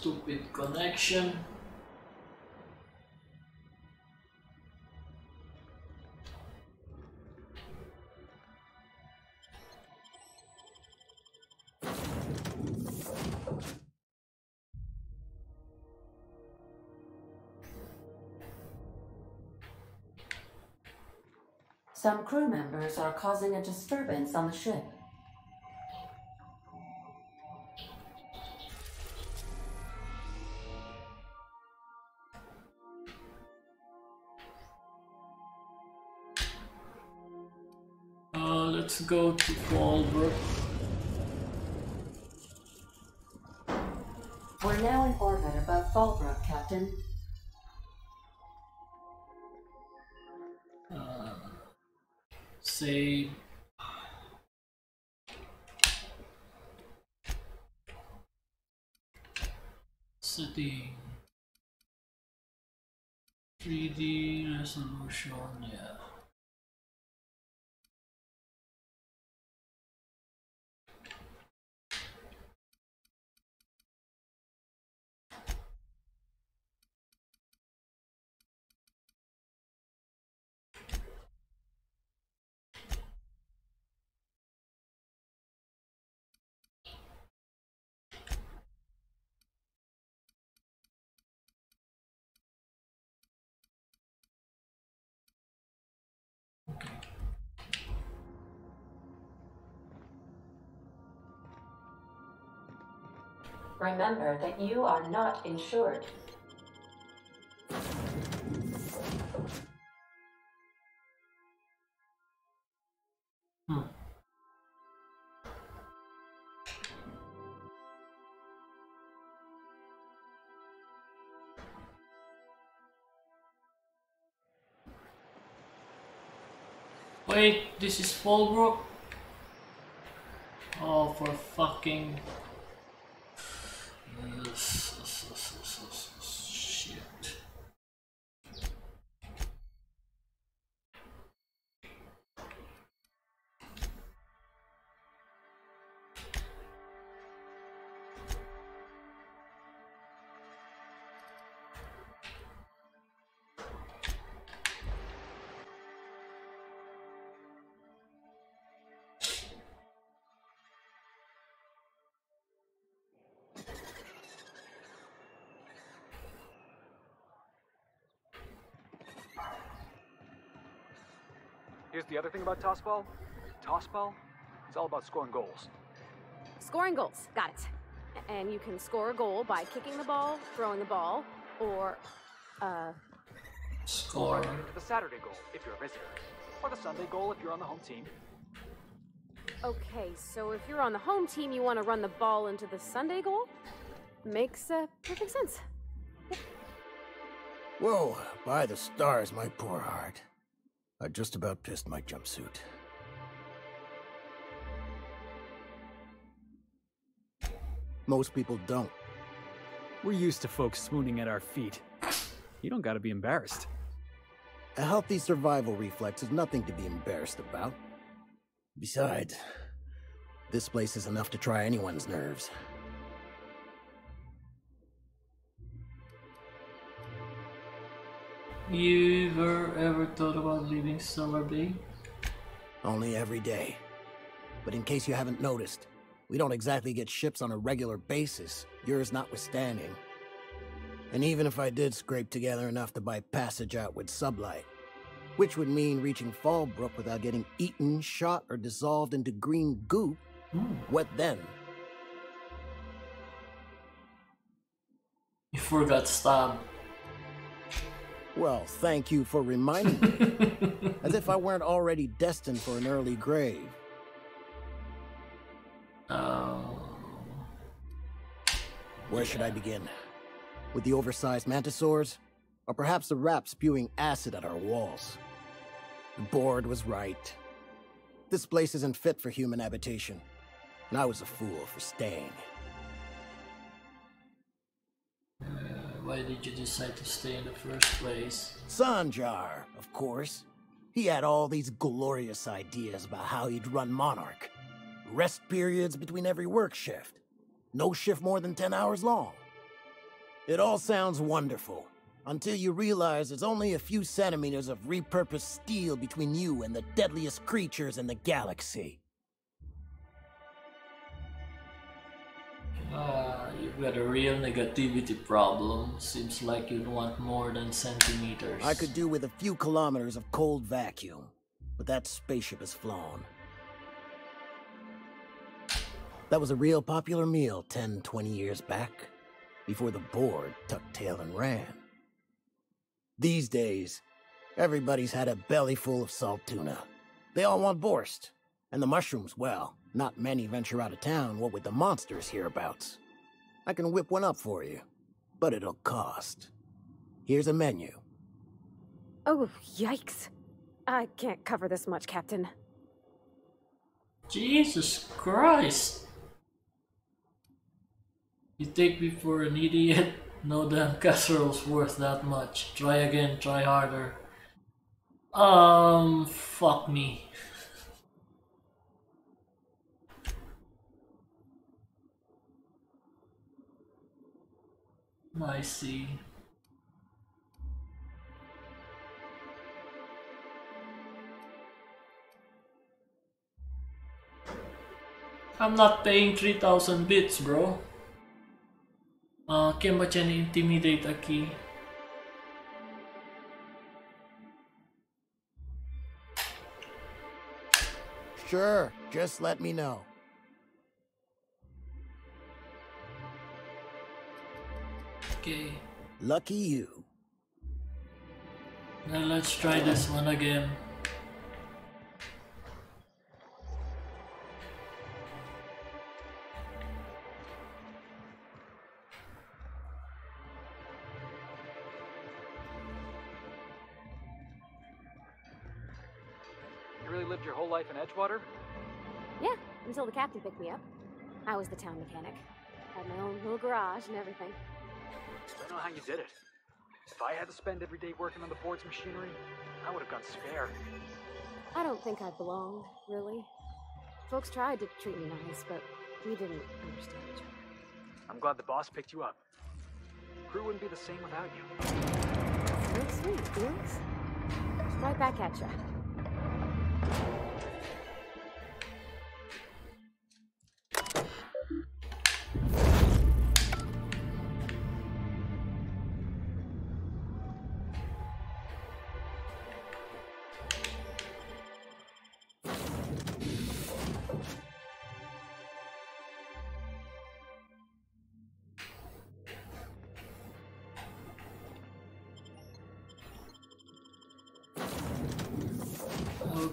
Stupid connection. Some crew members are causing a disturbance on the ship. Let's go to Fallbrook. We're now in orbit above Fallbrook, Captain. Save. Setting. 3D resolution, yeah. Remember that you are not insured. Wait, this is Fallbrook? Oh, for fucking... shit. Here's the other thing about tossball. Tossball is all about scoring goals. Scoring goals, got it. And you can score a goal by kicking the ball, throwing the ball, or, Score. The Saturday goal if you're a visitor, or the Sunday goal if you're on the home team. Okay, so if you're on the home team, you want to run the ball into the Sunday goal? Makes perfect sense. Whoa, by the stars, my poor heart. I just about pissed my jumpsuit. Most people don't. We're used to folks swooning at our feet. You don't gotta be embarrassed. A healthy survival reflex is nothing to be embarrassed about. Besides, this place is enough to try anyone's nerves. You ever thought about leaving Stellar Bay? Only every day. But in case you haven't noticed, we don't exactly get ships on a regular basis, yours notwithstanding. And even if I did scrape together enough to buy passage out with sublight, which would mean reaching Fallbrook without getting eaten, shot, or dissolved into green goop, what then? You forgot Stab. Well, thank you for reminding me. As if I weren't already destined for an early grave. Where should I begin? With the oversized mantisaurs? Or perhaps the rat spewing acid at our walls? The board was right. This place isn't fit for human habitation. And I was a fool for staying. Why did you decide to stay in the first place? Sanjar, of course. He had all these glorious ideas about how he'd run Monarch. Rest periods between every work shift. No shift more than 10 hours long. It all sounds wonderful, until you realize there's only a few centimeters of repurposed steel between you and the deadliest creatures in the galaxy. You've got a real negativity problem. Seems like you'd want more than centimeters. I could do with a few kilometers of cold vacuum, but that spaceship is flown. That was a real popular meal 10, 20 years back, before the board tucked tail and ran. These days, everybody's had a belly full of salt tuna. They all want borscht. And the mushrooms, well, not many venture out of town, what with the monsters hereabouts. I can whip one up for you, but it'll cost. Here's a menu. Oh, yikes. I can't cover this much, Captain. Jesus Christ! You take me for an idiot? No damn casserole's worth that much. Try again, try harder. Fuck me. I see. I'm not paying 3,000 bits, bro. Kaya ba siya ni-intimidate aki? Sure, just let me know. Okay. Lucky you. Now let's try this one again. You really lived your whole life in Edgewater? Yeah, until the captain picked me up. I was the town mechanic. Had my own little garage and everything. I don't know how you did it. If I had to spend every day working on the board's machinery, I would have gone spare. I don't think I belonged, really. Folks tried to treat me nice, but we didn't understand each other. I'm glad the boss picked you up. Crew wouldn't be the same without you. That's real sweet, Felix. Right back at ya.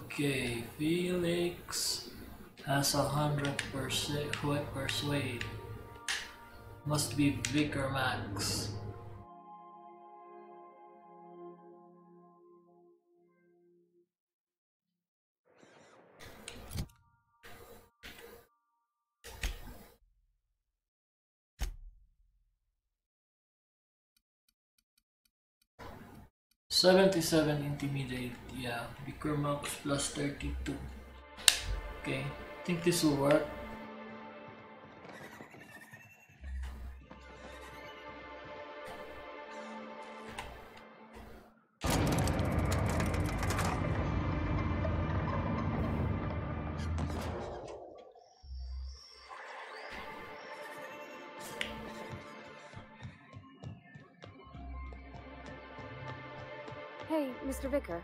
Okay, Felix has 100% quick persuade. Must be Vicar Max. $77 intimidate, yeah. Vicar Max plus 32. Okay, I think this will work. Hey, Mr. Vicar.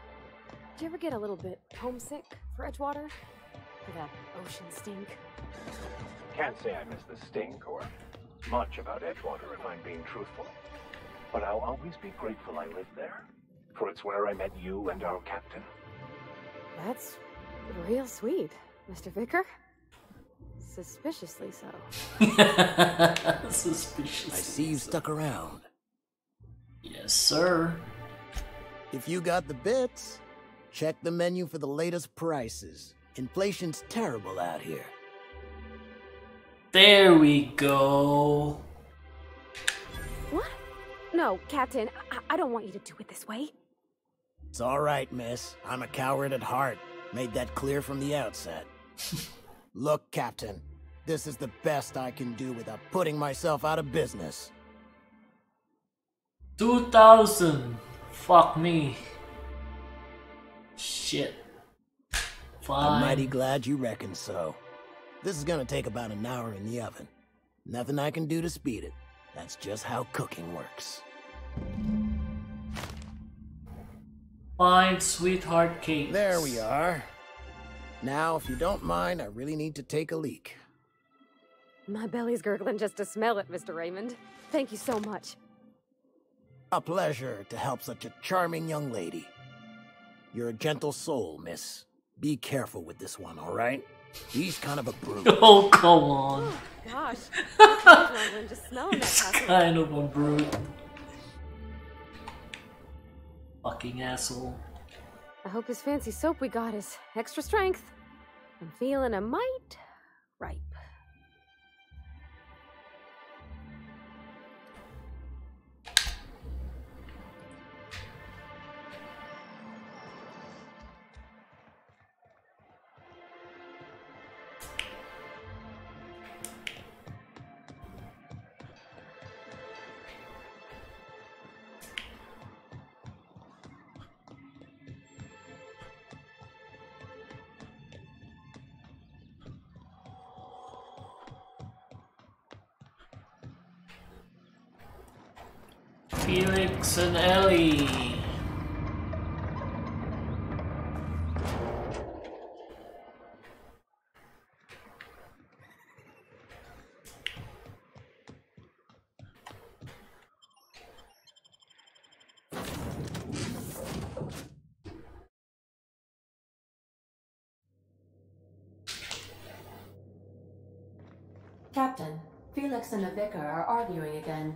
Do you ever get a little bit homesick for Edgewater? For that ocean stink? Can't say I miss the stink or much about Edgewater if I'm being truthful. But I'll always be grateful I lived there, for it's where I met you and our captain. That's real sweet, Mr. Vicar. Suspiciously so. Suspicious. I see you stuck around. Yes, sir. If you got the bits, check the menu for the latest prices. Inflation's terrible out here. There we go. What? No, Captain, I don't want you to do it this way. It's all right, miss. I'm a coward at heart. Made that clear from the outset. Look, Captain, this is the best I can do without putting myself out of business. 2,000. Fuck me. Shit. I'm mighty Fine. glad you reckon so. This is gonna take about an hour in the oven. Nothing I can do to speed it. That's just how cooking works. Fine, sweetheart cakes. There we are. Now, if you don't mind, I really need to take a leak. My belly's gurgling just to smell it, Mr. Raymond. Thank you so much. A pleasure to help such a charming young lady. You're a gentle soul, miss. Be careful with this one, all right? He's kind of a brute. Oh, come on. Oh, gosh. My belly's rumbling just smelling that It's casserole. kind of a brute. Fucking asshole. I hope his fancy soap we got is extra strength. I'm feeling a mite ripe. Felix and Ellie. Captain, Felix and the vicar are arguing again.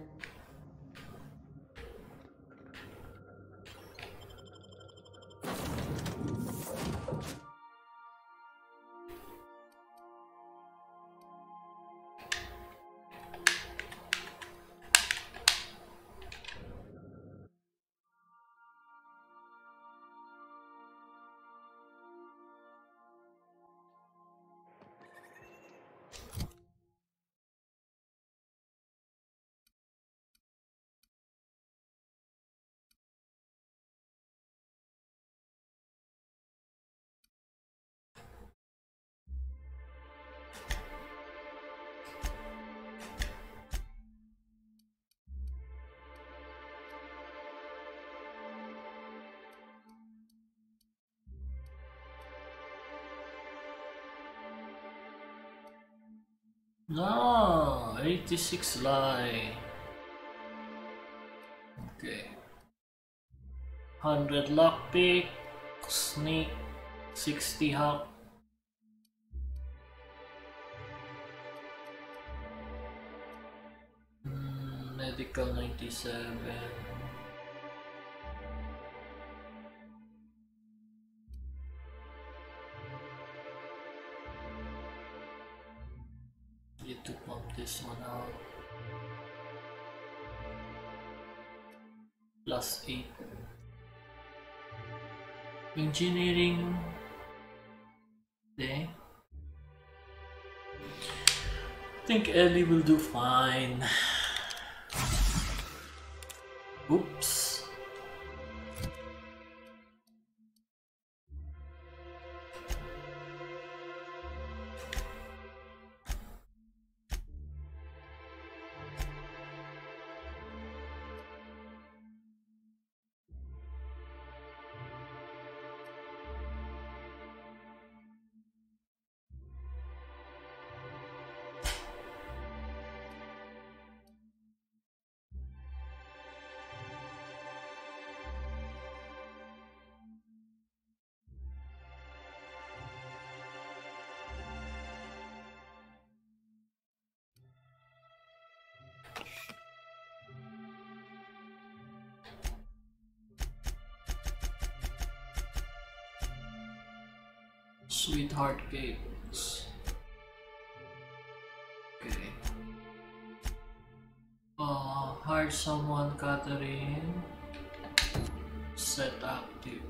No, 86 lie. Okay. 100 lockpick, sneak, 60 hack. Medical 97. Need to pump this one out. Plus 8. Engineering. Okay. I think Ellie will do fine. Oops. Sweetheart cakes. Okay. Hire someone, Catherine. Set active.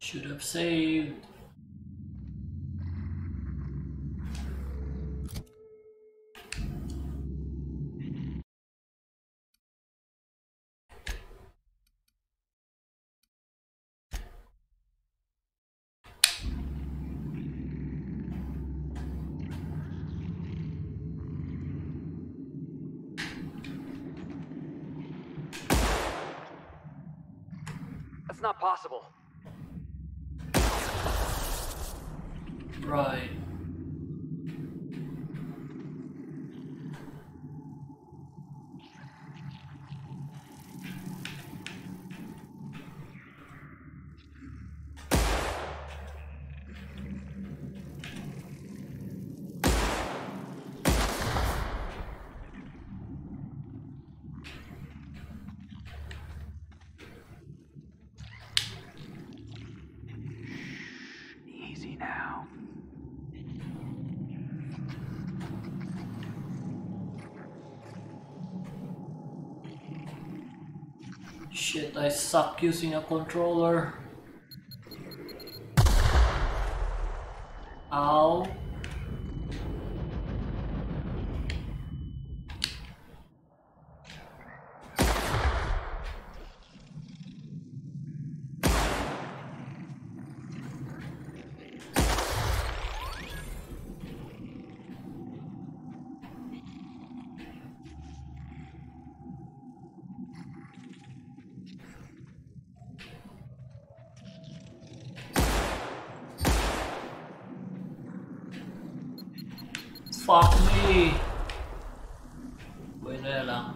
Should have saved. That's not possible. Right. Easy now. Shit, I suck using a controller. Ow. Fuck me. Bueno na lang.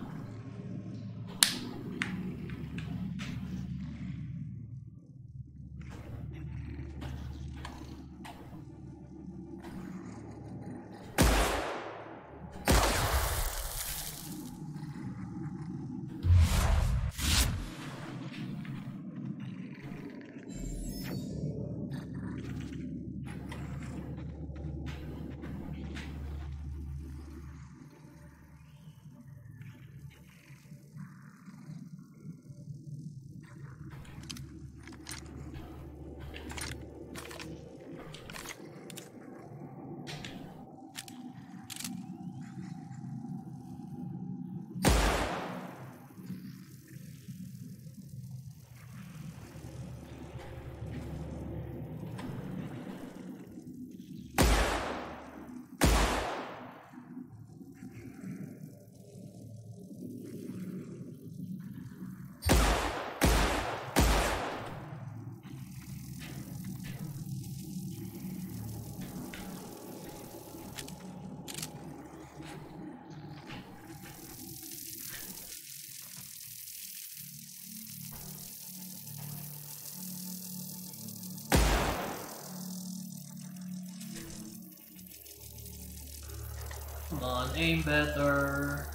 Come on, aim better.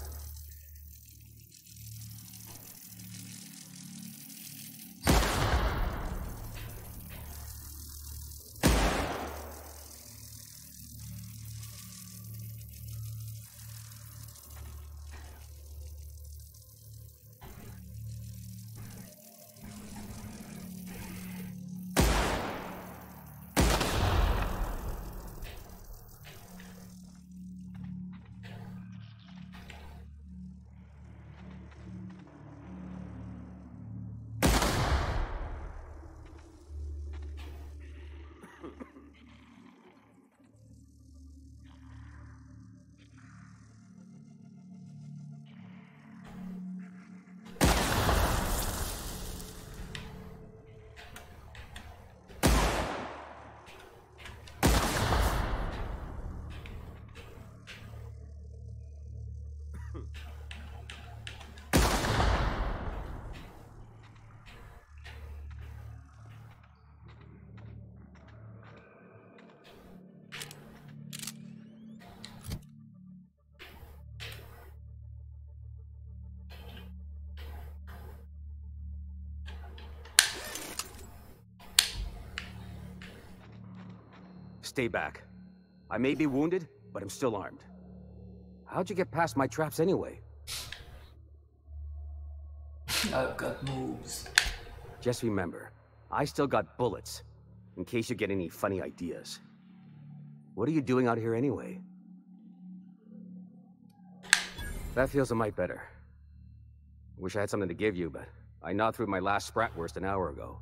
Stay back. I may be wounded, but I'm still armed. How'd you get past my traps anyway? I've got moves. Just remember, I still got bullets, in case you get any funny ideas. What are you doing out here anyway? That feels a mite better. Wish I had something to give you, but I gnawed through my last Spratwurst an hour ago.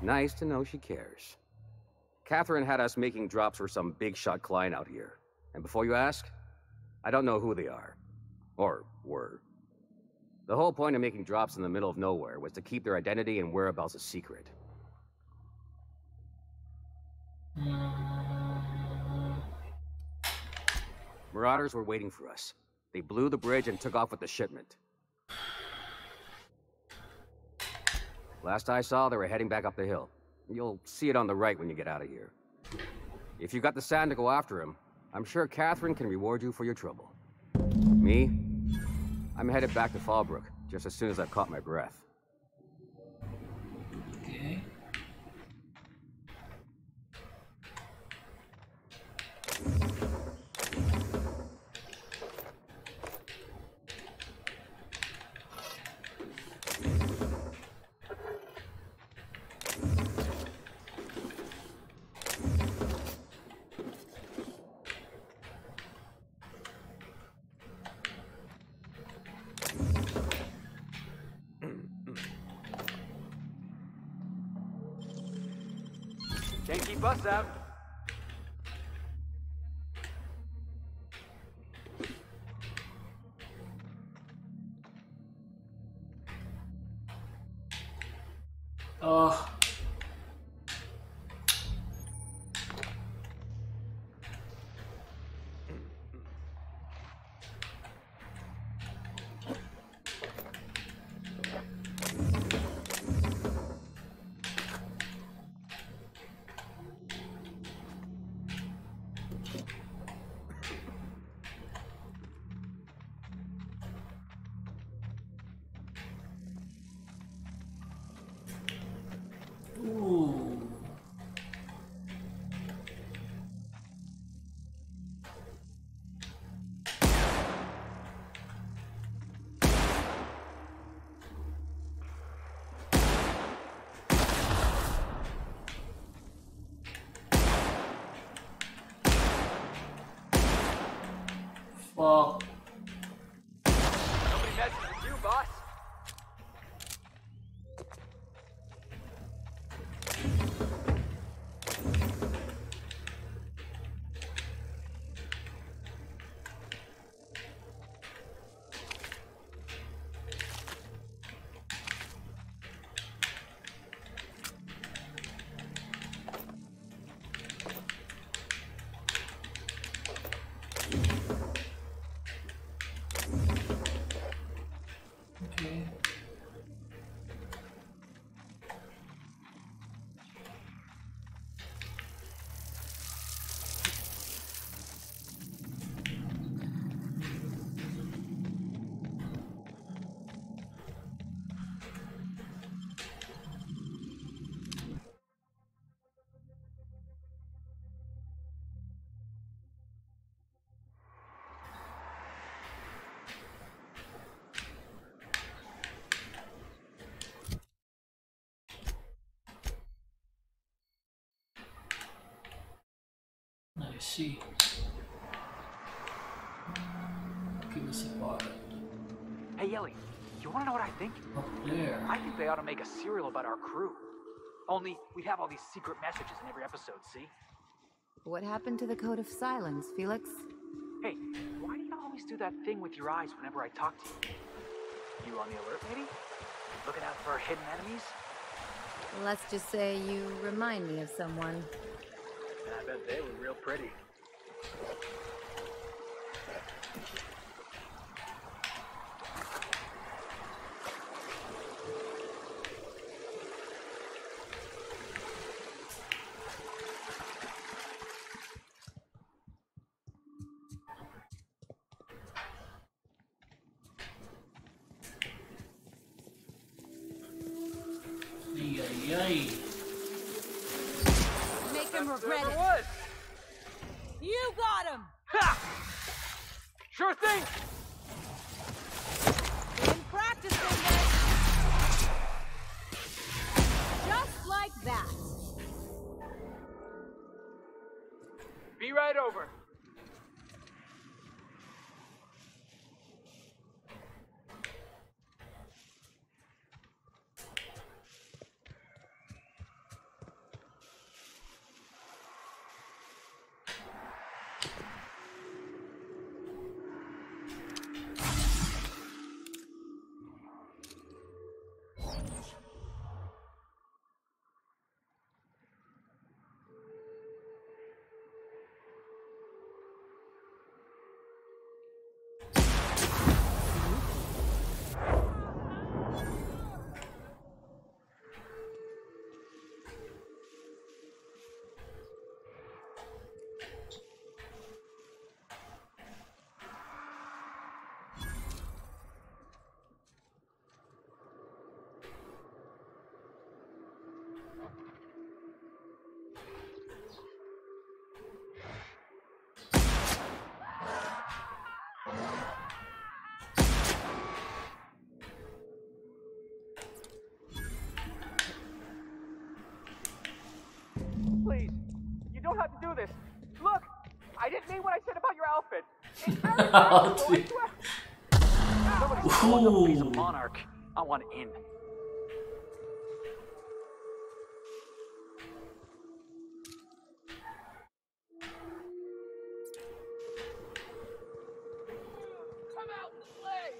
Nice to know she cares. Catherine had us making drops for some big shot client out here. And before you ask, I don't know who they are. Or were. The whole point of making drops in the middle of nowhere was to keep their identity and whereabouts a secret. Marauders were waiting for us. They blew the bridge and took off with the shipment. Last I saw, they were heading back up the hill. You'll see it on the right when you get out of here. If you got the sand to go after him, I'm sure Catherine can reward you for your trouble. Me? I'm headed back to Fallbrook, just as soon as I've caught my breath. Okay. Can't keep us out. Oh. Ooh. Fuck. Nobody messes with you, boss. Okay. I see. Give us a bottle. Hey, Yelly, you wanna know what I think? Up there. I think they ought to make a serial about our crew. Only, we'd have all these secret messages in every episode, see? What happened to the Code of Silence, Felix? Hey, why do you always do that thing with your eyes whenever I talk to you? You on the alert, maybe? Looking out for hidden enemies? Let's just say you remind me of someone. And I bet they were real pretty. Yay. Make him regret it. Was. You got him! Ha! Sure thing! Been practicing this. like that. Be right over. Please, you don't have to do this. Look, I didn't mean what I said about your outfit. It's very fashionable, I swear. Nobody's calling up a piece of monarch. I want in. Come out and play!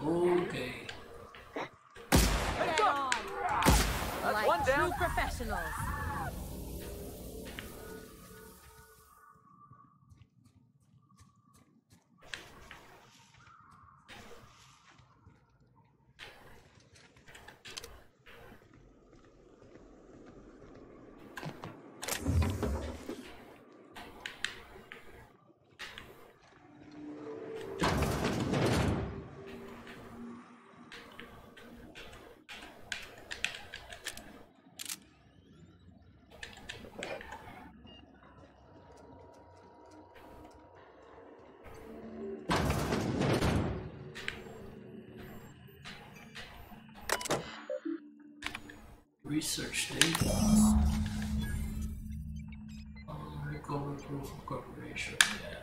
Okay. Get on! Like one down. true professionals. Research data. Recover proof of corporation. Yeah.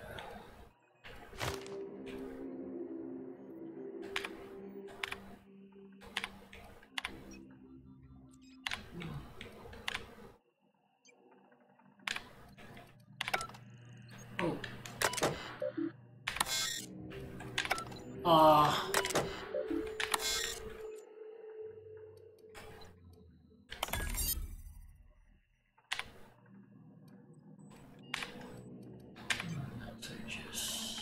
Oh. Messages.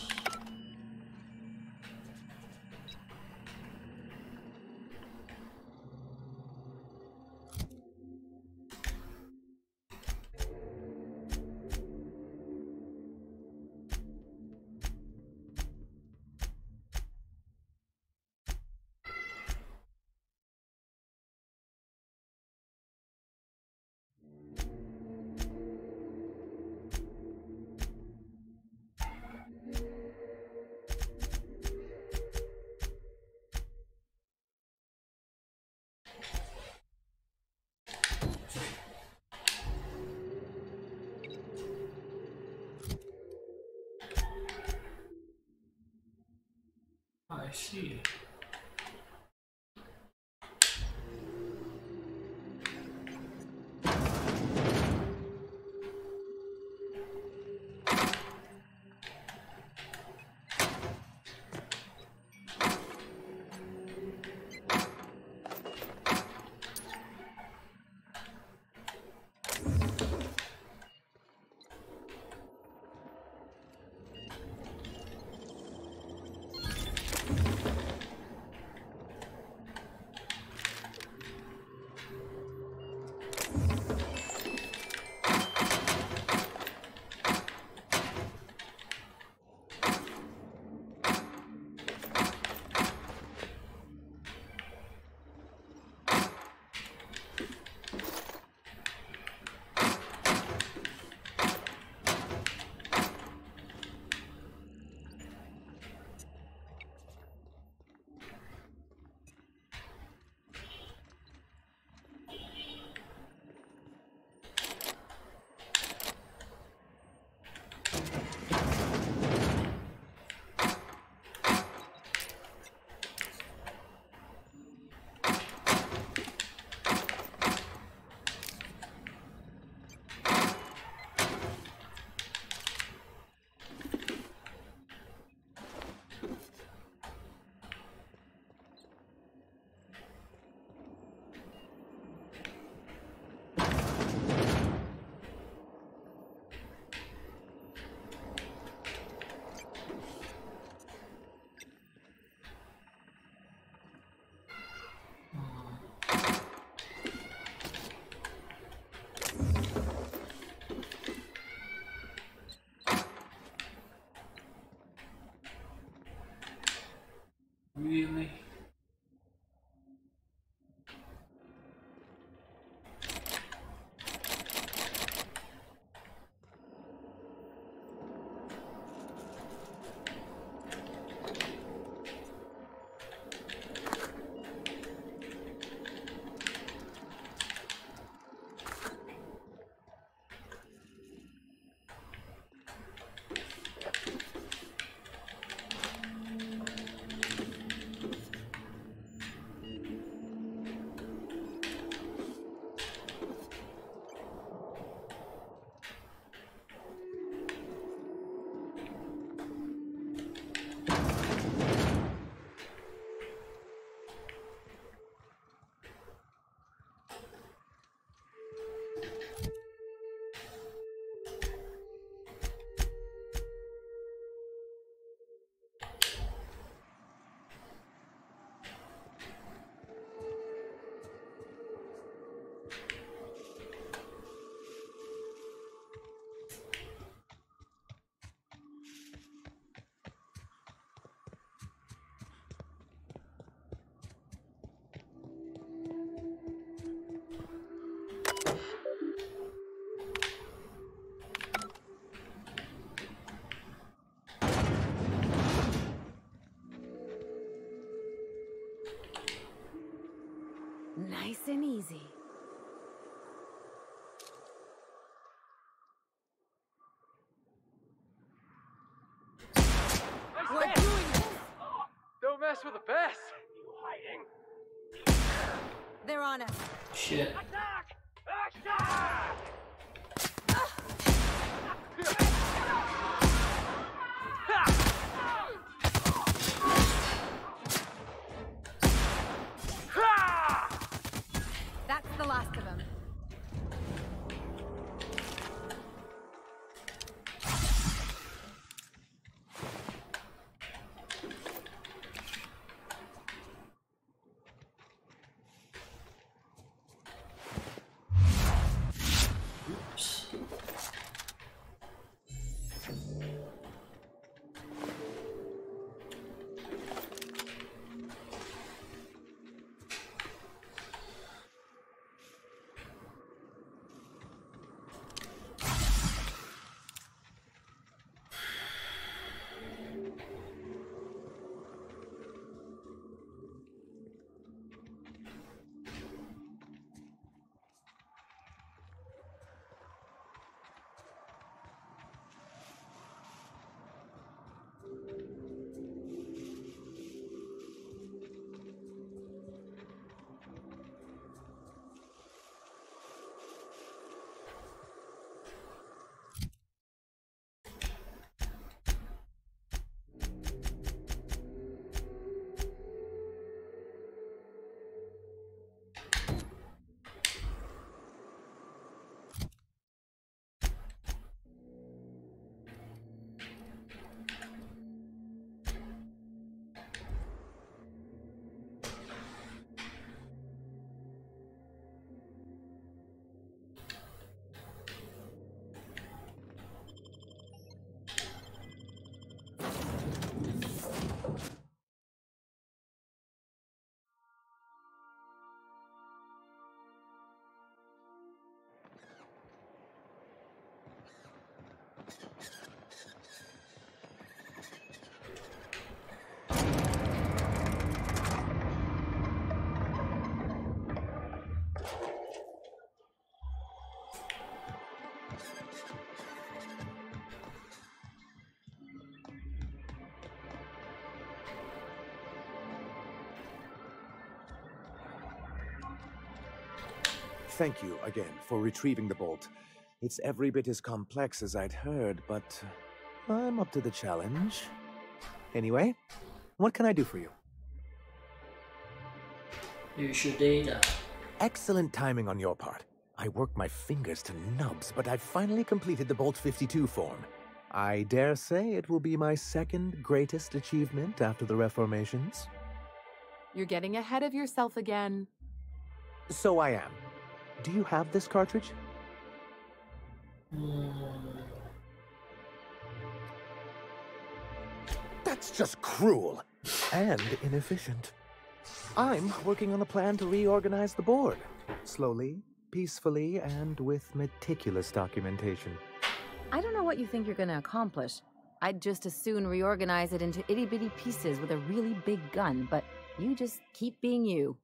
I see. They're on us. Shit. That's the last of them. Oops. Thank you again for retrieving the bolt. It's every bit as complex as I'd heard, but I'm up to the challenge. Anyway, what can I do for you? Here's your data. Excellent timing on your part. I worked my fingers to nubs, but I've finally completed the Bolt 52 form. I dare say it will be my second greatest achievement after the Reformations. You're getting ahead of yourself again. So I am. Do you have this cartridge? That's just cruel and inefficient. I'm working on a plan to reorganize the board. Slowly, peacefully, and with meticulous documentation. I don't know what you think you're gonna accomplish. I'd just as soon reorganize it into itty-bitty pieces with a really big gun, but you just keep being you.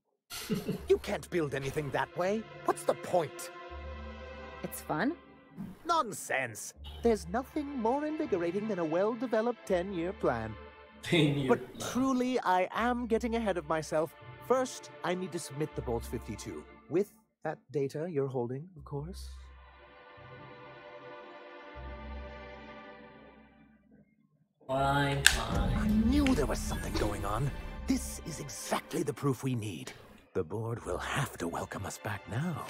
You can't build anything that way. What's the point? It's fun. Nonsense! There's nothing more invigorating than a well-developed 10-year plan. 10-year But plan. truly, I am getting ahead of myself. First, I need to submit the Bolt 52. With that data you're holding, of course. Fine, I fine. knew there was something going on. This is exactly the proof we need. The board will have to welcome us back now.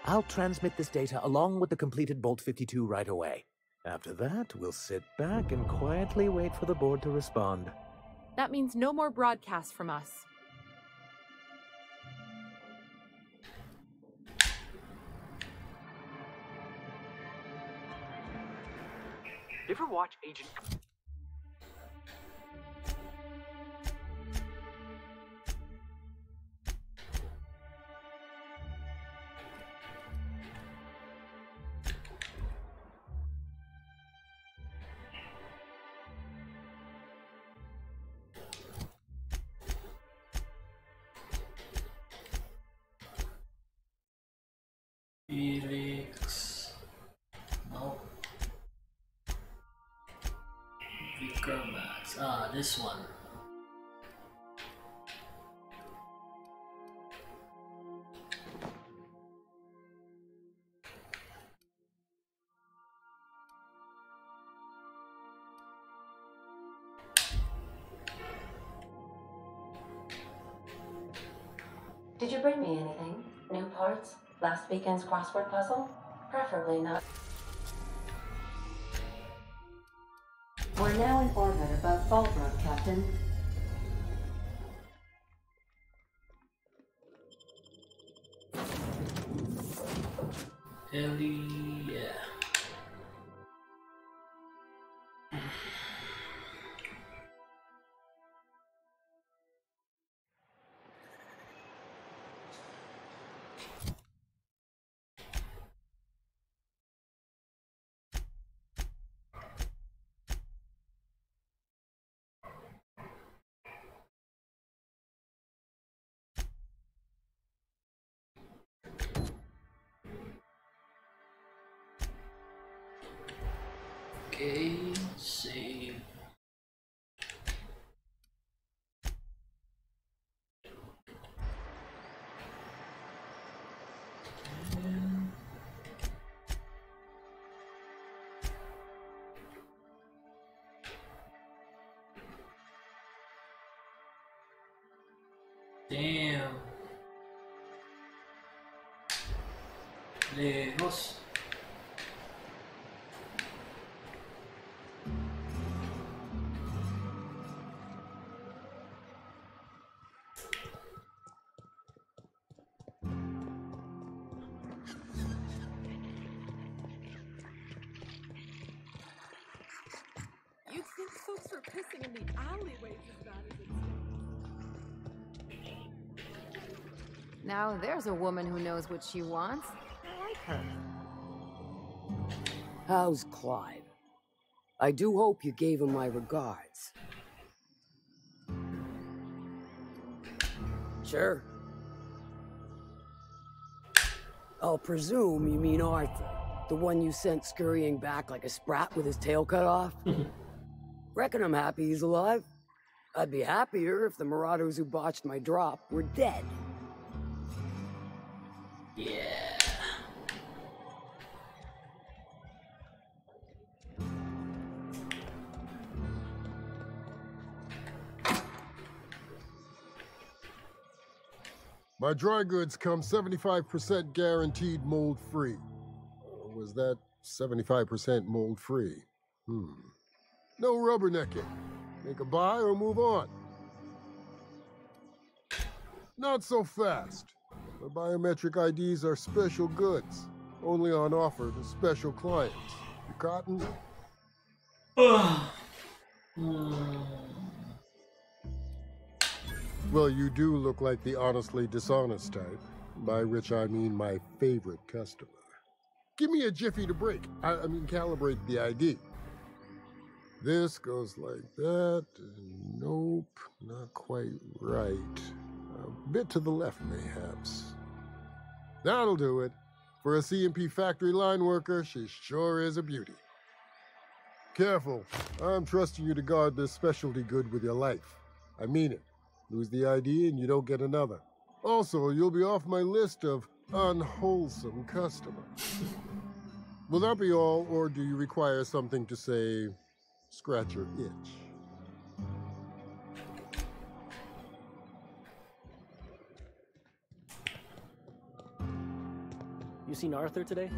I'll transmit this data along with the completed Bolt 52 right away. After that, we'll sit back and quietly wait for the board to respond. That means no more broadcasts from us. You ever watch Agent... Felix. No. Vikermax. Ah, this one. bring me anything? New parts? Last weekend's crossword puzzle? Preferably not. We're now in orbit above Fallbrook, Captain. Hell yeah. Okay, save. Damn. Lejos. You'd think folks were pissing in the alleyways as bad as it's. Now there's a woman who knows what she wants. I like her. How's Clive? I do hope you gave him my regards. Sure. I'll presume you mean Arthur, the one you sent scurrying back like a sprat with his tail cut off? Reckon I'm happy he's alive. I'd be happier if the marauders who botched my drop were dead. Yeah. My dry goods come 75% guaranteed mold-free. Was that 75% mold-free? No rubbernecking. Make a buy or move on. Not so fast. My biometric IDs are special goods. Only on offer to special clients. You cotton? Well, you do look like the honestly dishonest type, by which I mean my favorite customer. Give me a jiffy to break. I mean, calibrate the ID. This goes like that. Nope, not quite right. A bit to the left, mayhaps. That'll do it. For a CMP factory line worker, she sure is a beauty. Careful. I'm trusting you to guard this specialty good with your life. I mean it. Lose the ID and you don't get another. Also, you'll be off my list of unwholesome customers. Will that be all, or do you require something to say, scratch your itch? You seen Arthur today?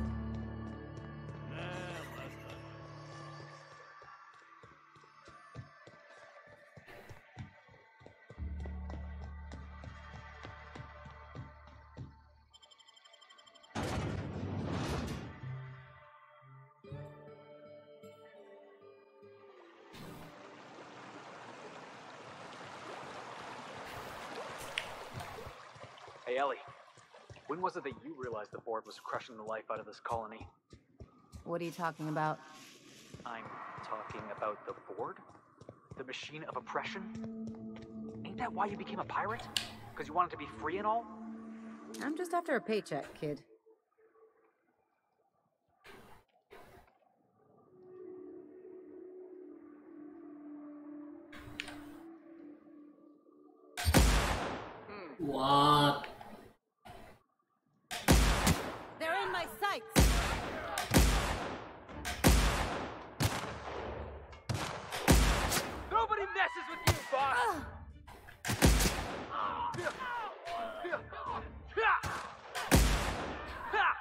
Hey, Ellie. When was it that you realized the board was crushing the life out of this colony? What are you talking about? I'm talking about the board? The machine of oppression? Ain't that why you became a pirate? Because you wanted to be free and all? I'm just after a paycheck, kid. What? They're in my sights! Nobody messes with you, boss!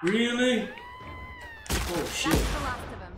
Really? Oh shit. That's the last of him.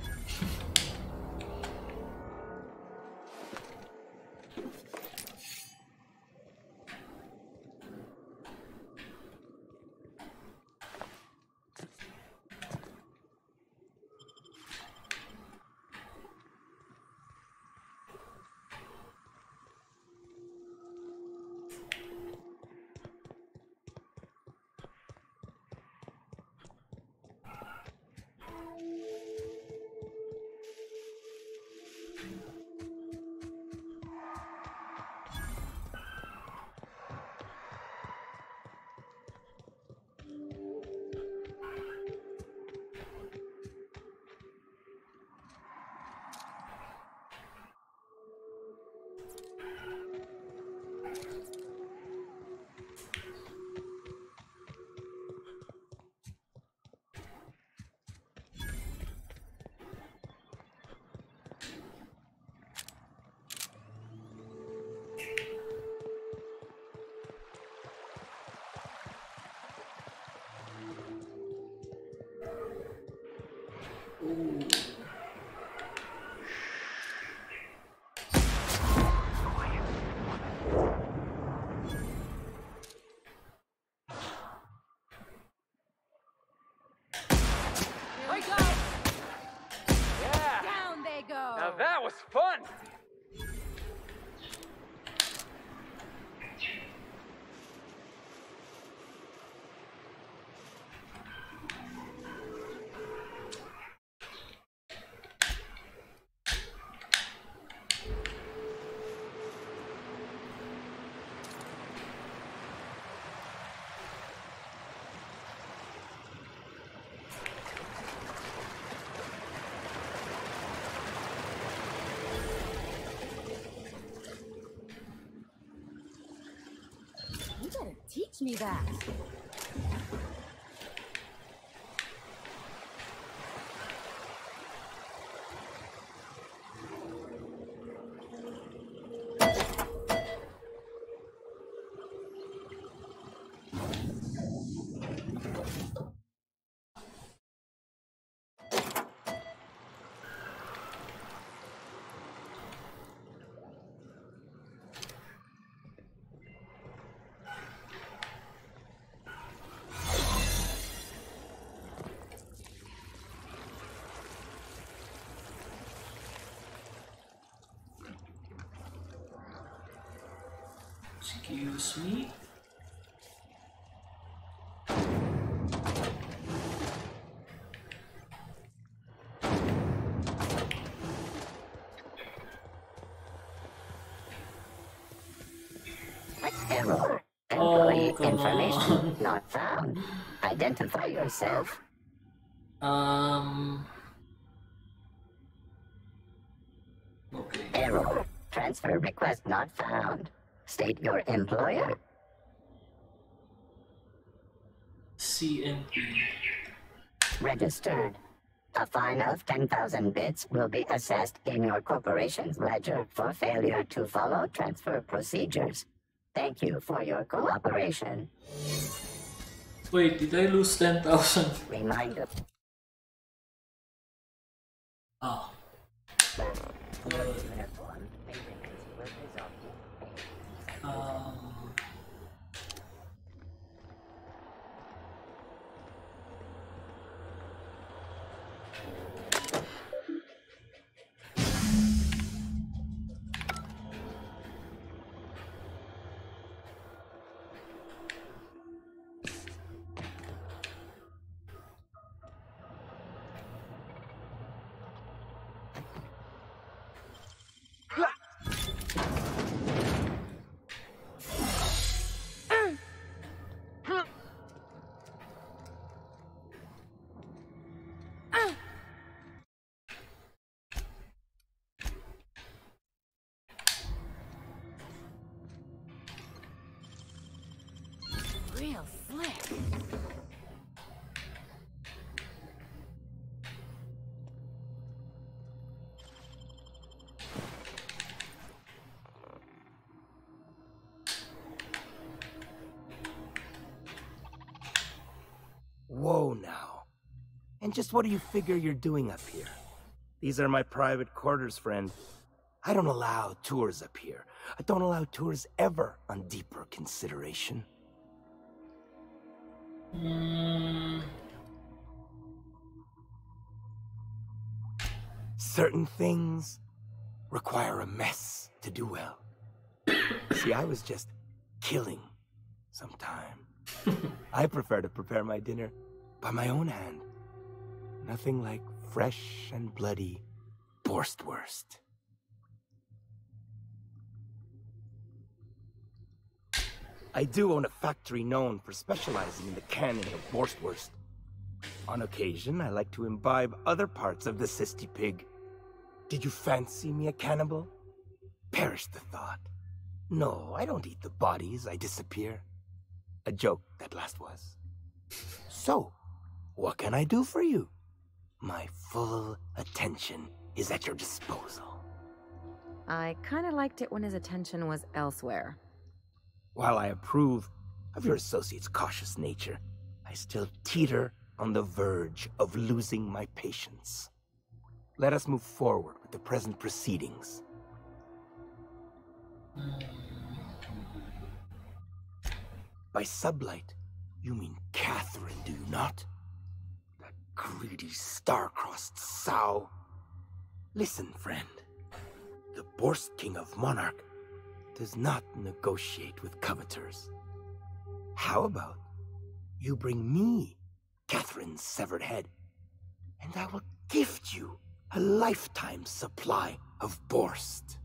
Yeah! Down they go! Now that was fun! You better teach me that. Excuse me. Error. Employee information not found. Identify yourself. Okay. Error. Transfer request not found. State your employer. CMP. Registered. A fine of 10,000 bits will be assessed in your corporation's ledger for failure to follow transfer procedures. Thank you for your cooperation. Wait, did I lose 10,000? Reminder. Ah. Real slick. Whoa now. And just what do you figure you're doing up here? These are my private quarters, friend. I don't allow tours up here. I don't allow tours ever on deeper consideration. Certain things require a mess to do well. See, I was just killing some time. I prefer to prepare my dinner by my own hand. Nothing like fresh and bloody Borstwurst. I do own a factory known for specializing in the canning of Borstwurst. On occasion, I like to imbibe other parts of the cysty pig. Did you fancy me a cannibal? Perish the thought. No, I don't eat the bodies, I disappear. A joke, that last was. So, what can I do for you? My full attention is at your disposal. I kinda liked it when his attention was elsewhere. While I approve of your associate's cautious nature, I still teeter on the verge of losing my patience. Let us move forward with the present proceedings. By sublight, you mean Catherine, do you not? That greedy, star-crossed sow. Listen, friend. The Borst King of Monarch does not negotiate with coveters. How about you bring me Catherine's severed head, and I will gift you a lifetime supply of Borst.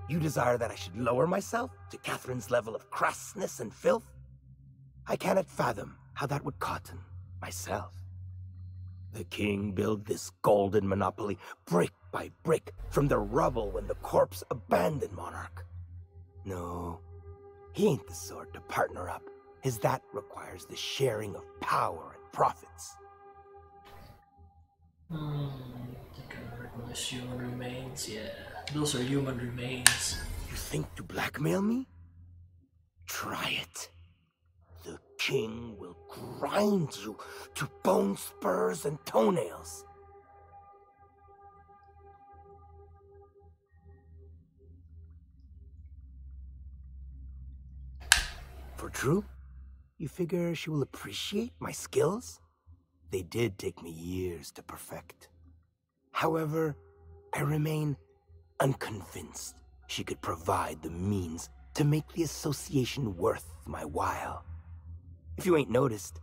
You desire that I should lower myself to Catherine's level of crassness and filth? I cannot fathom how that would cotton myself. The king built this golden monopoly brick by brick from the rubble when the corpse abandoned Monarch. No, he ain't the sort to partner up, as that requires the sharing of power and profits. I think I recognize human remains. Yeah, those are human remains. You think to blackmail me? Try it. The king will grind you to bone spurs and toenails. For true? You figure she will appreciate my skills? They did take me years to perfect. However, I remain unconvinced she could provide the means to make the association worth my while. If you ain't noticed,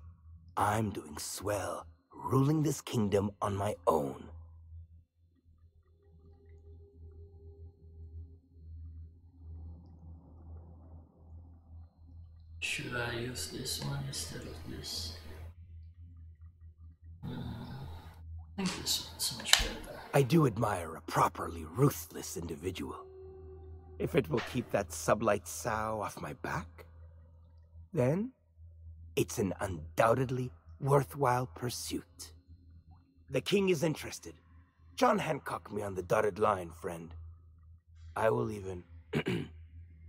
I'm doing swell, ruling this kingdom on my own. Should I use this one instead of this? I think this one's much better. I do admire a properly ruthless individual. If it will keep that sublight sow off my back, then it's an undoubtedly worthwhile pursuit. The king is interested. John Hancock me on the dotted line, friend. I will even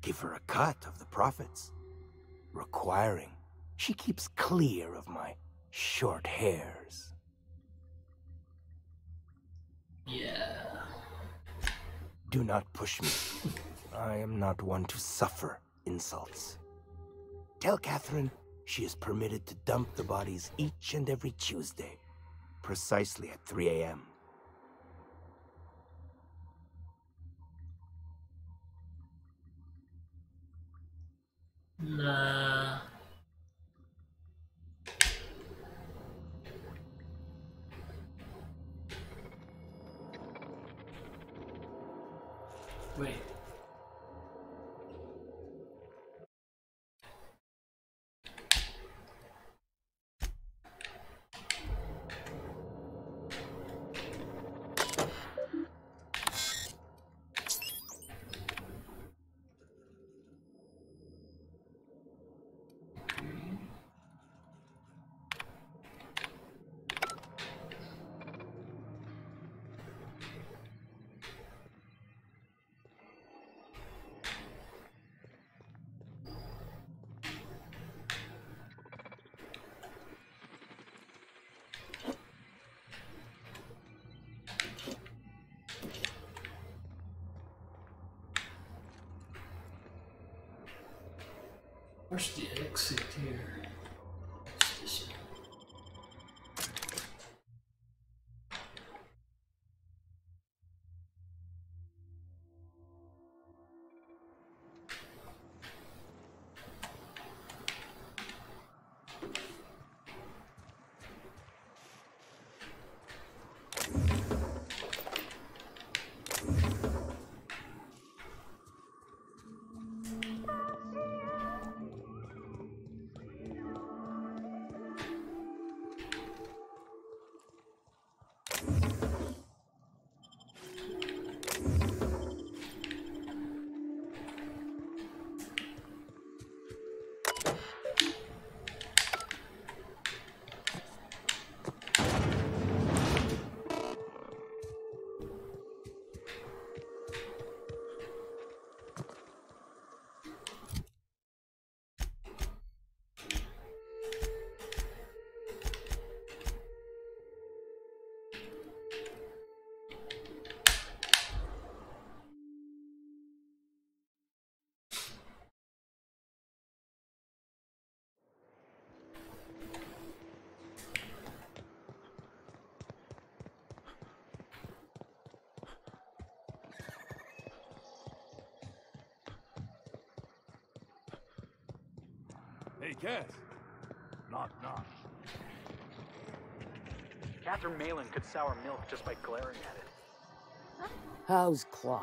give her a cut of the profits, requiring she keeps clear of my short hairs. Yeah. Do not push me. I am not one to suffer insults. Tell Catherine she is permitted to dump the bodies each and every Tuesday, precisely at 3 a.m. Nah. Wait. Where's the exit here? What's this? Hey, Cass. Knock, knock. Catherine Malin could sour milk just by glaring at it. How's Clive?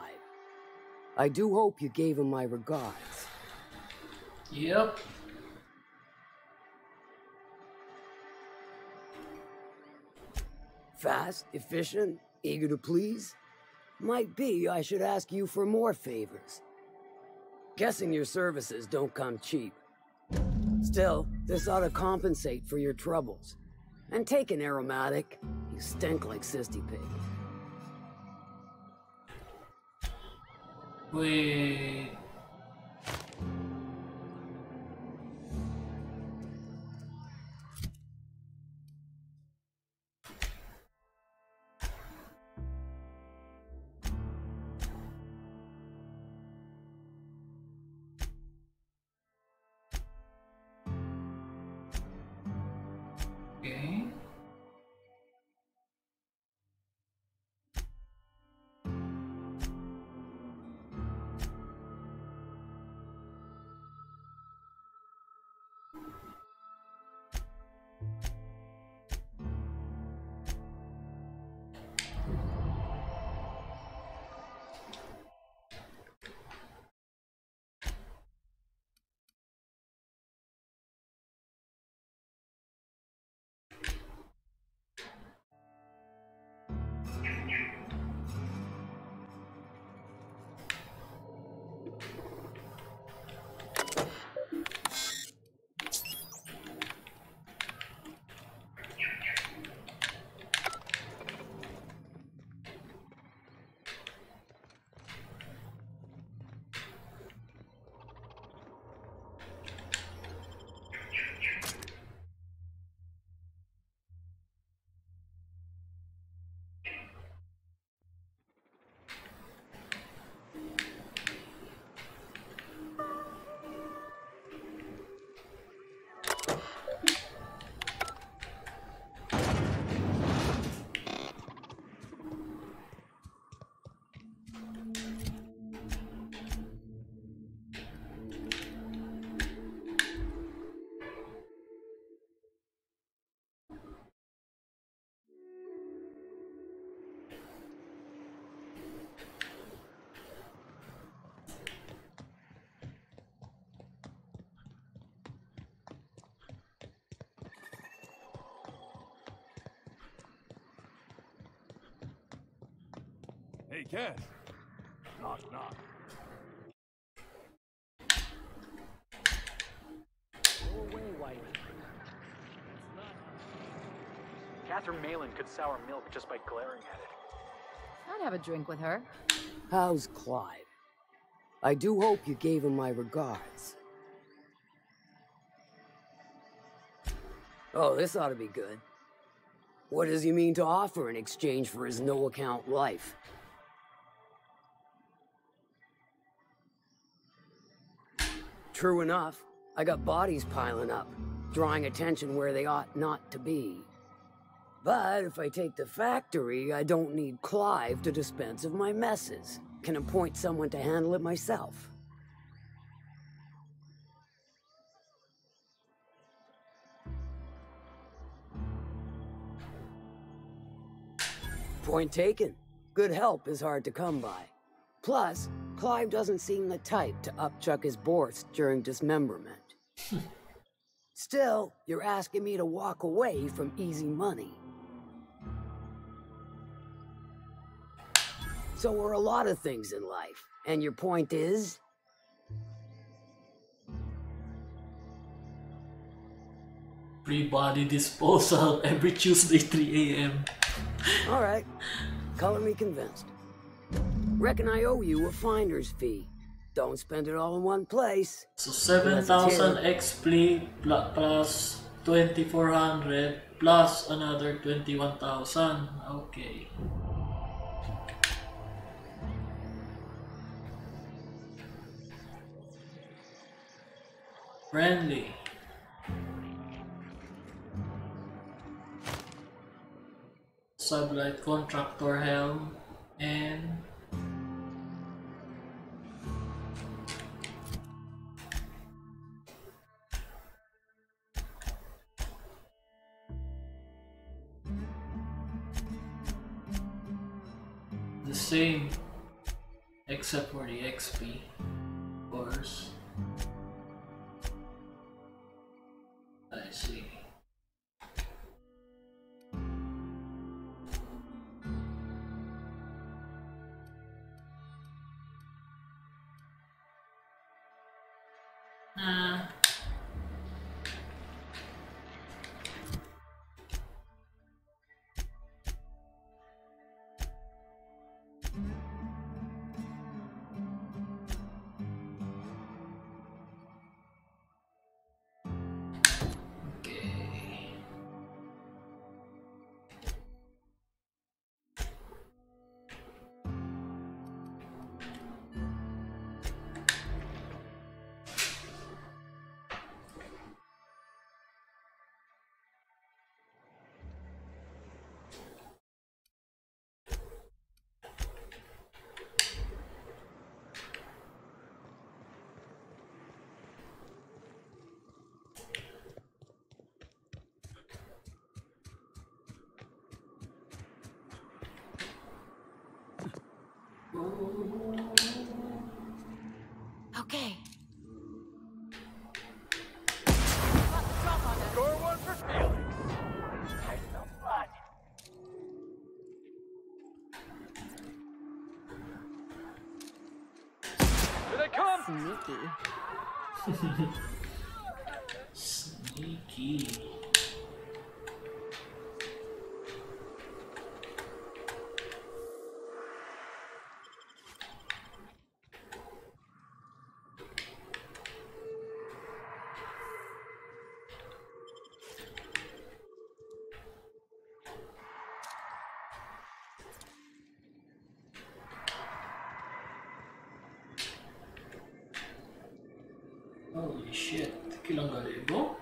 I do hope you gave him my regards. Yep. Fast, efficient, eager to please? Might be I should ask you for more favors. Guessing your services don't come cheap. Still, this ought to compensate for your troubles. And take an aromatic. You stink like Sisty Pig. Wait. Okay. Hey, Cass. Knock, knock. Go away, Wiley. Catherine Malin could sour milk just by glaring at it. I'd have a drink with her. How's Clive? I do hope you gave him my regards. Oh, this ought to be good. What does he mean to offer in exchange for his no-account life? True enough. I got bodies piling up, drawing attention where they ought not to be. But if I take the factory, I don't need Clive to dispense of my messes. Can appoint someone to handle it myself. Point taken. Good help is hard to come by. Plus, Clive doesn't seem the type to upchuck his boards during dismemberment. Still, you're asking me to walk away from easy money. So are a lot of things in life. And your point is? Free body disposal every Tuesday 3 a.m. Alright. Color me convinced. Reckon I owe you a finder's fee. Don't spend it all in one place. So 7,000 XP plus 2,400 plus another 21,000. Okay. Friendly. Sublight contractor helm and the same except for the XP, of course. I see. Okay. Score one for Felix. I smell blood. Here they come! Sneaky. Sneaky. Holy shit, kilang galibo?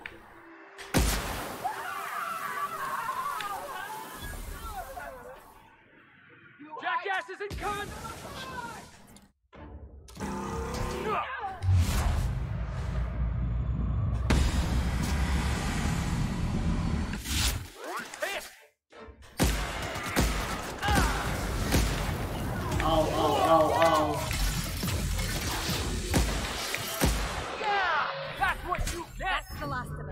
Jackasses incoming! Ow, ow, ow, ow. Yeah! That's what you get! That's the last of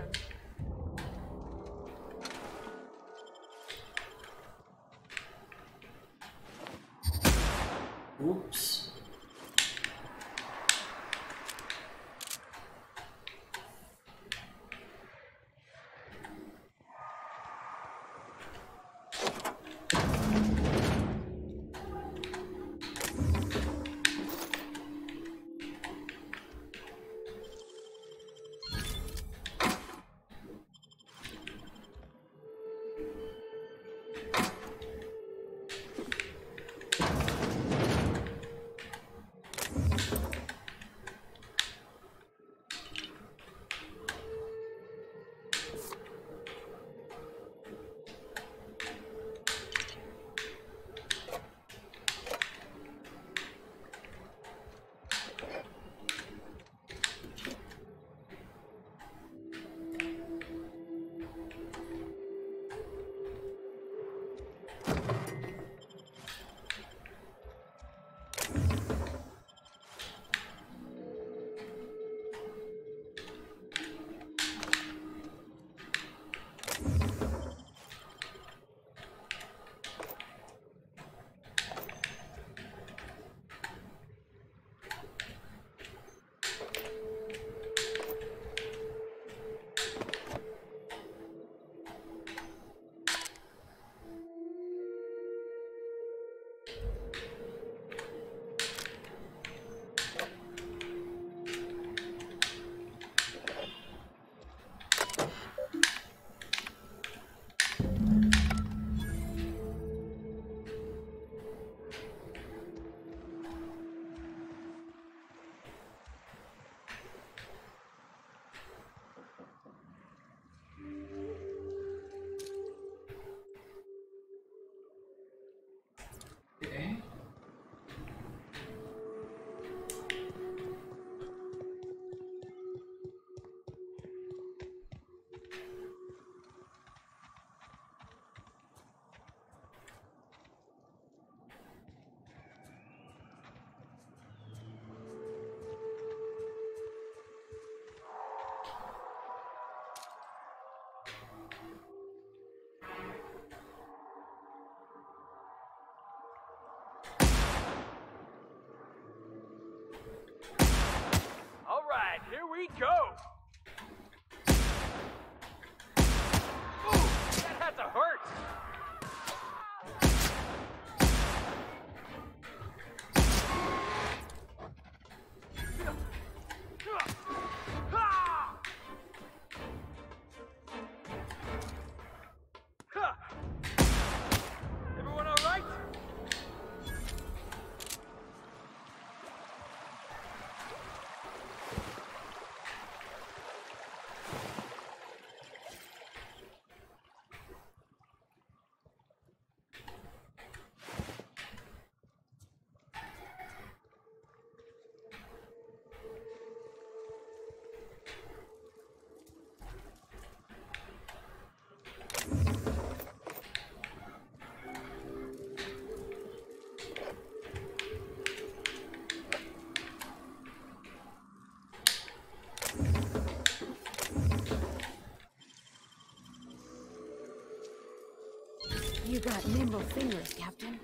we go! Ooh, that had to hurt! Everyone all right? You got nimble fingers, Captain.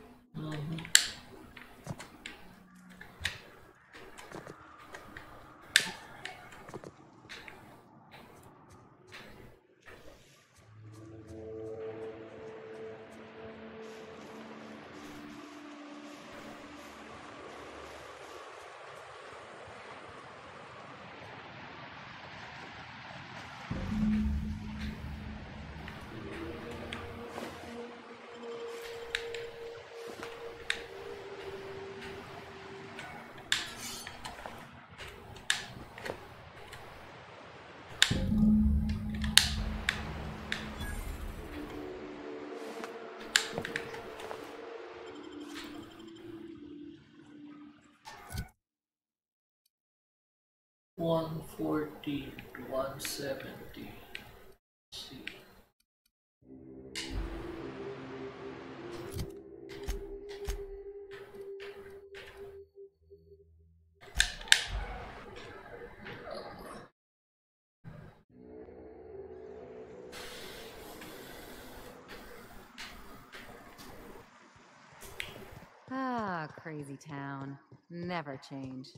$140 to $170. See. Ah, crazy town. Never change.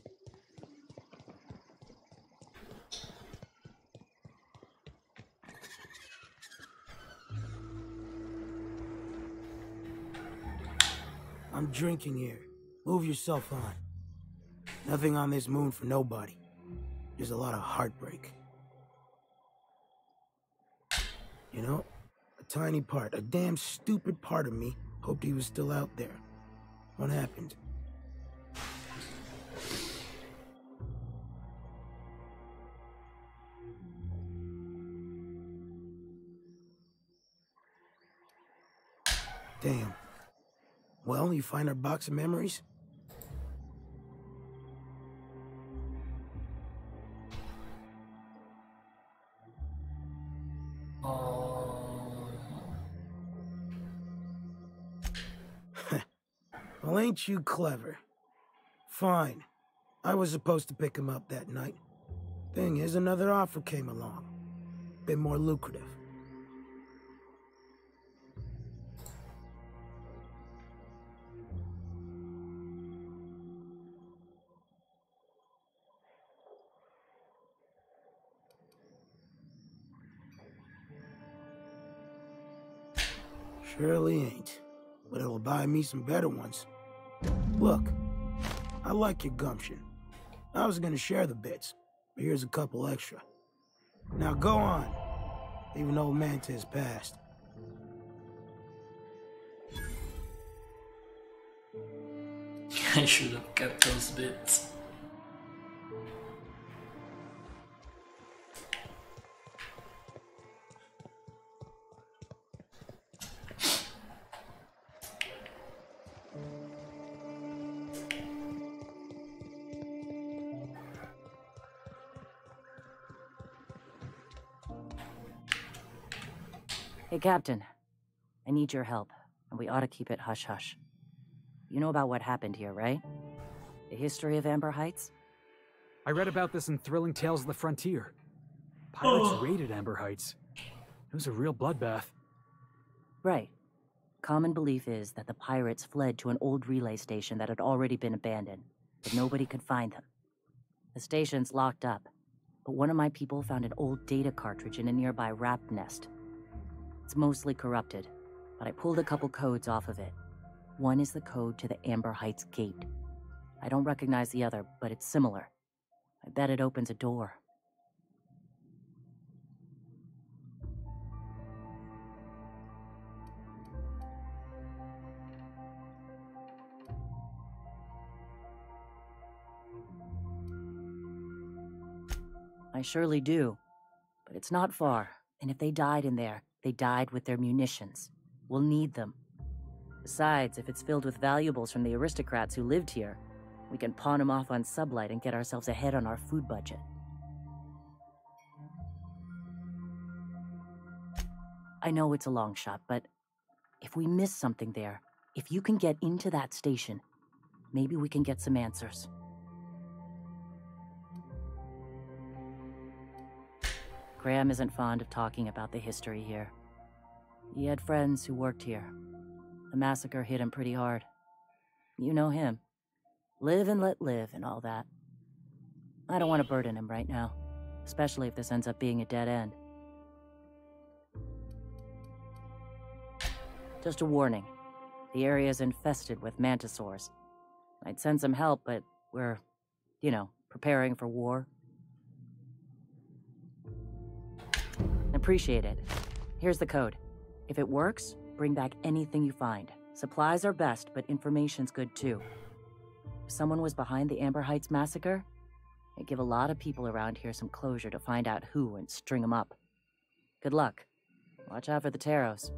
I'm drinking here. Move yourself on. Nothing on this moon for nobody. There's a lot of heartbreak. You know, a tiny part, a damn stupid part of me hoped he was still out there. What happened? Damn. Well, you find our box of memories? Well, ain't you clever? Fine. I was supposed to pick him up that night. Thing is, another offer came along. Bit more lucrative. Surely ain't. But it'll buy me some better ones. Look, I like your gumption. I was gonna share the bits, but here's a couple extra. Now go on. Even old Mantis passed. I should have kept those bits. Hey, Captain. I need your help, and we ought to keep it hush-hush. You know about what happened here, right? The history of Amber Heights? I read about this in Thrilling Tales of the Frontier. Pirates raided Amber Heights. It was a real bloodbath. Right. Common belief is that the pirates fled to an old relay station that had already been abandoned, but nobody could find them. The station's locked up, but one of my people found an old data cartridge in a nearby rat nest. It's mostly corrupted, but I pulled a couple codes off of it. One is the code to the Amber Heights gate. I don't recognize the other, but it's similar. I bet it opens a door. I surely do. But it's not far, and if they died in there, they died with their munitions. We'll need them. Besides, if it's filled with valuables from the aristocrats who lived here, we can pawn them off on Sublight and get ourselves ahead on our food budget. I know it's a long shot, but if we miss something there, if you can get into that station, maybe we can get some answers. Graham isn't fond of talking about the history here. He had friends who worked here. The massacre hit him pretty hard. You know him. Live and let live and all that. I don't want to burden him right now, especially if this ends up being a dead end. Just a warning. The area is infested with mantisaurs. I'd send some help, but we're, preparing for war. Appreciate it. Here's the code. If it works, bring back anything you find. Supplies are best, but information's good too. If someone was behind the Amber Heights massacre, it'd give a lot of people around here some closure to find out who and string them up. Good luck. Watch out for the Taros.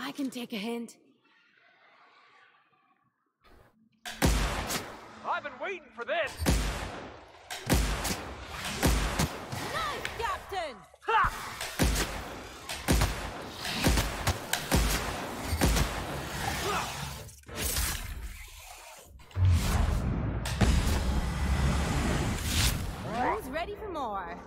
I can take a hint. I've been waiting for this! Nice, Captain! Ha! Who's ready for more?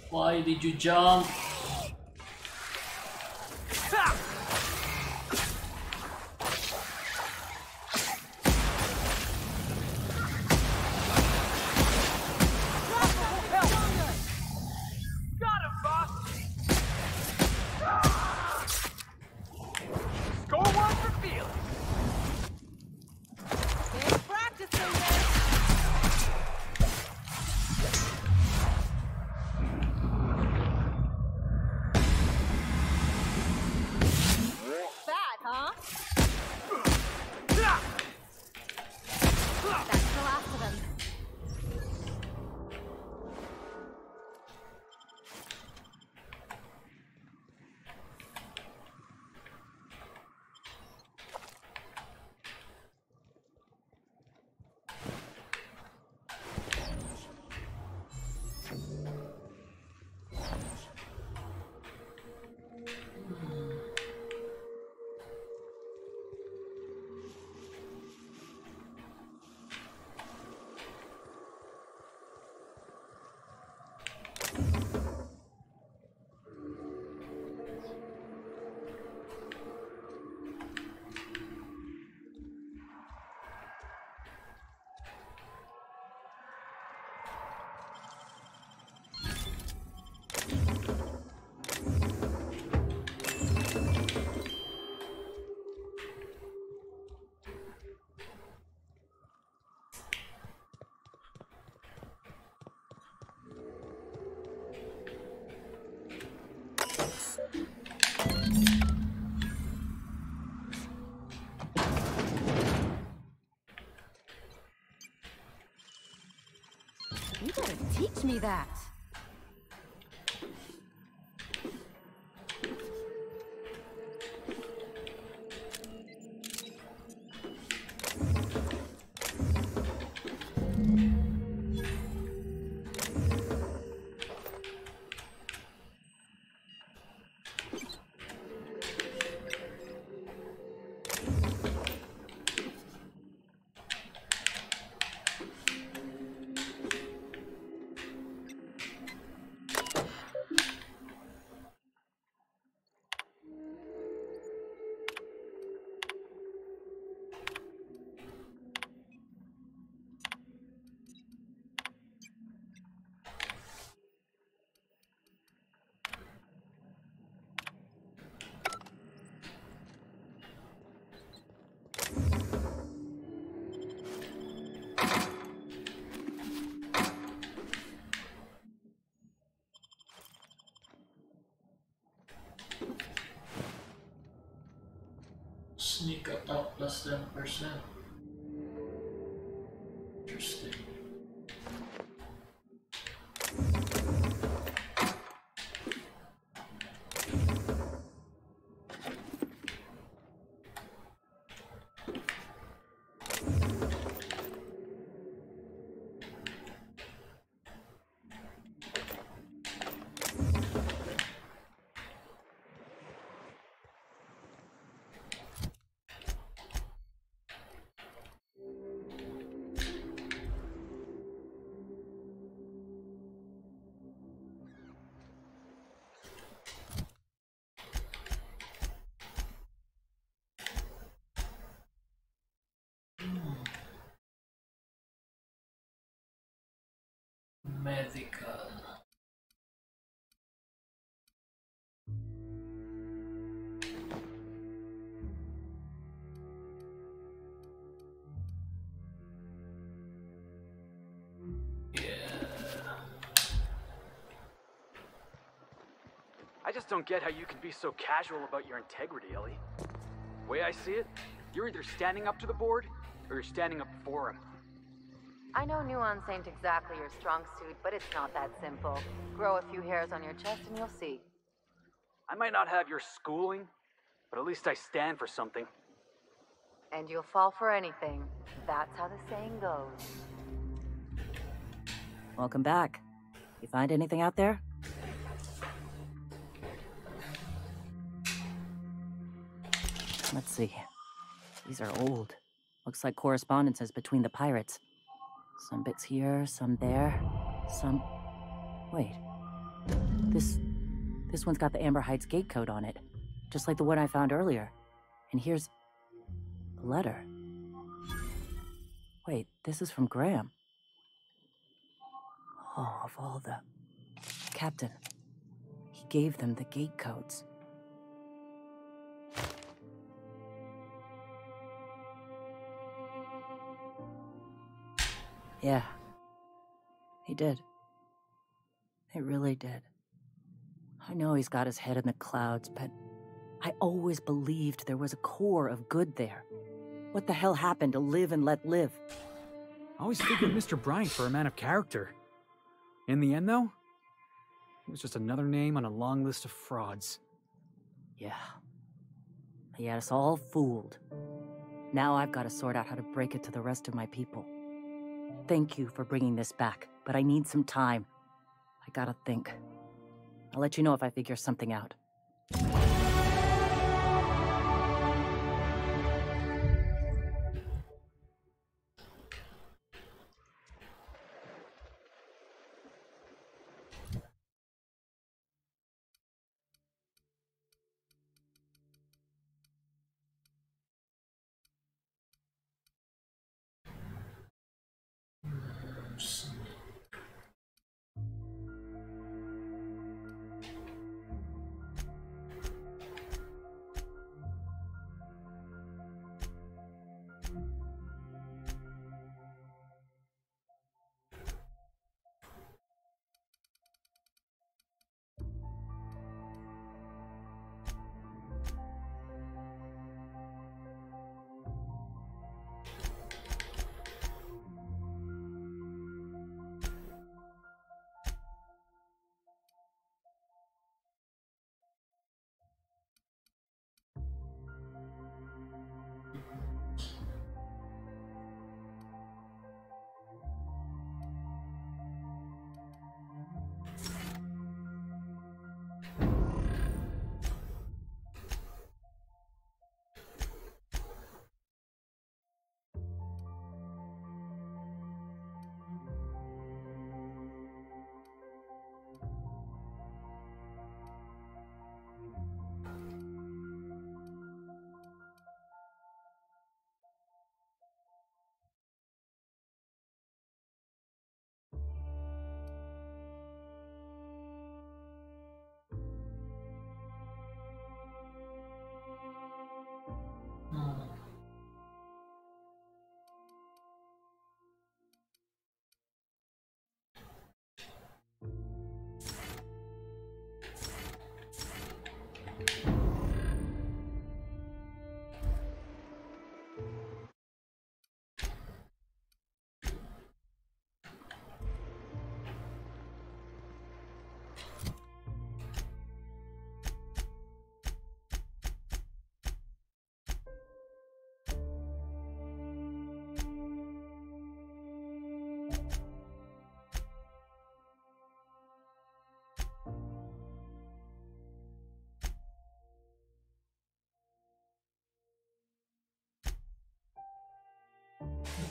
Why did you jump? You better teach me that. Sneak attack plus 10%. Interesting. Medical. I just don't get how you can be so casual about your integrity, Ellie. The way I see it, you're either standing up to the board, or you're standing up for him. I know nuance ain't exactly your strong suit, but it's not that simple. Grow a few hairs on your chest and you'll see. I might not have your schooling, but at least I stand for something. And you'll fall for anything. That's how the saying goes. Welcome back. You find anything out there? Let's see. These are old. Looks like correspondences between the pirates. Some bits here, some there, some... Wait. This one's got the Amber Heights gate code on it. Just like the one I found earlier. And here's... a letter. Wait, this is from Graham. Oh, of all the... Captain. He gave them the gate codes. Yeah. He did. He really did. I know he's got his head in the clouds, but I always believed there was a core of good there. What the hell happened to live and let live? I always figured Mr. Bryant for a man of character. In the end, though, he was just another name on a long list of frauds. Yeah. He had us all fooled. Now I've got to sort out how to break it to the rest of my people. Thank you for bringing this back, but I need some time. I gotta think. I'll let you know if I figure something out.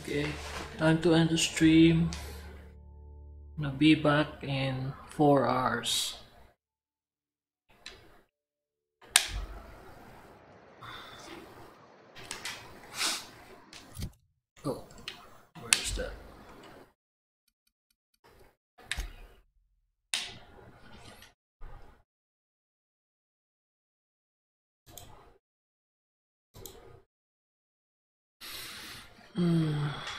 Okay, time to end the stream. Gonna be back in 4 hours. Oh, where is that? Hmm.